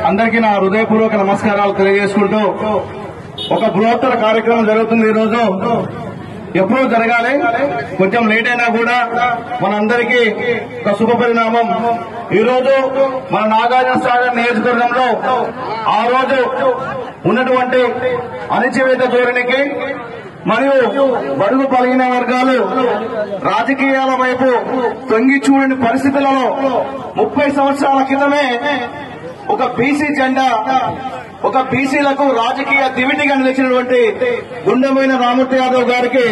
అందరికీ నా హృదయపూర్వక నమస్కారాలు తెలియజేసుకుంటూ ఒక బృహత్తర కార్యక్రమం జరుగుతుంది. ఈ రోజు ఎప్పుడూ జరగాలి, కొంచెం లేట్ అయినా కూడా మనందరికీ ఒక శుభ పరిణామం. ఈ రోజు మన నాగార్జున సాగర్ నియోజకవర్గంలో ఆ రోజు ఉన్నటువంటి అణచివేత ధోరణికి మరియు బడుగు బలహీన వర్గాలు రాజకీయాల వైపు తొంగి చూడని పరిస్థితులలో 30 సంవత్సరాల క్రితమే ఒక బీసీ జెండా, ఒక బీసీలకు రాజకీయ దివిటిగా నిలిచినటువంటి గుండెమైన రామూర్తి యాదవ్ గారికి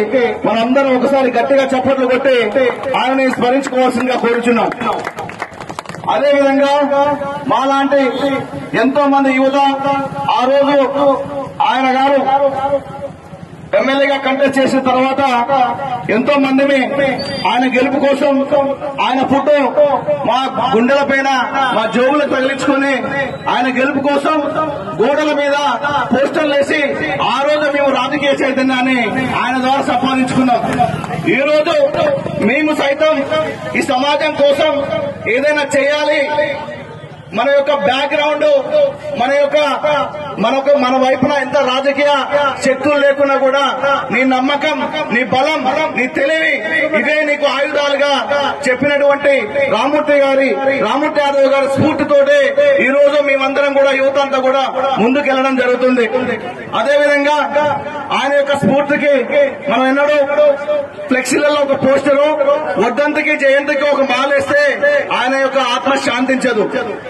మనందరం ఒకసారి గట్టిగా చప్పట్లు కొట్టి ఆయనని స్మరించుకోవాల్సిందిగా కోరుచున్నాం. అదేవిధంగా మాలాంటి ఎంతో మంది యువత ఆ రోజు ఆయన గారు ఎమ్మెల్యేగా కంటెస్ట్ చేసిన తర్వాత ఎంతో మందిని ఆయన గెలుపు కోసం ఆయన ఫోటో మా గుండెల పైన మా జోబులకు తగిలించుకుని ఆయన గెలుపు కోసం గోడల మీద పోస్టర్లు వేసి ఆ రోజు మేము రాజకీయ చైతన్యాన్ని ఆయన ద్వారా సంపాదించుకున్నాం. ఈ రోజు మేము సైతం ఈ సమాజం కోసం ఏదైనా చేయాలి, మన యొక్క బ్యాక్గ్రౌండ్ మన వైపున ఎంత రాజకీయ శక్తులు లేకున్నా కూడా నీ నమ్మకం, నీ బలం, నీ తెలివి ఇవే నీకు ఆయుధాలుగా చెప్పినటువంటి రామూర్తి యాదవ్ గారి స్ఫూర్తితోటి ఈ రోజు మేమందరం కూడా యువత అంతా కూడా ముందుకెళ్లడం జరుగుతుంది. అదేవిధంగా ఆయన యొక్క స్ఫూర్తికి మనం ఎన్నడూ ఫ్లెక్సీలలో ఒక పోస్టరు, వర్ధంతికి జయంతికి ఒక మాలేస్తే ఆయన యొక్క ఆత్మ శాంతించదు.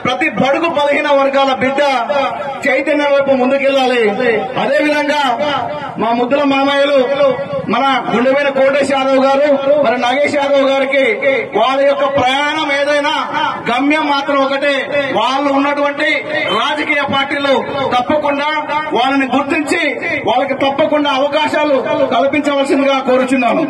ప్రతి బడుగు బలహీన వర్గాల బిడ్డ చైతన్యం వైపు ముందుకెళ్లాలి. అదేవిధంగా మా ముద్దుల మామయ్యలు మన గుండెమైన కోటేశ్ యాదవ్ గారు, మరి నాగేష్ యాదవ్ గారికి వాళ్ళ యొక్క ప్రయాణం ఏదైనా గమ్యం మాత్రం ఒకటే, వాళ్ళు ఉన్నటువంటి రాజకీయ పార్టీలు తప్పకుండా వాళ్ళని గుర్తించి వాళ్ళకి తప్పకుండా అవకాశాలు కల్పించవలసిందిగా కోరుచున్నాను.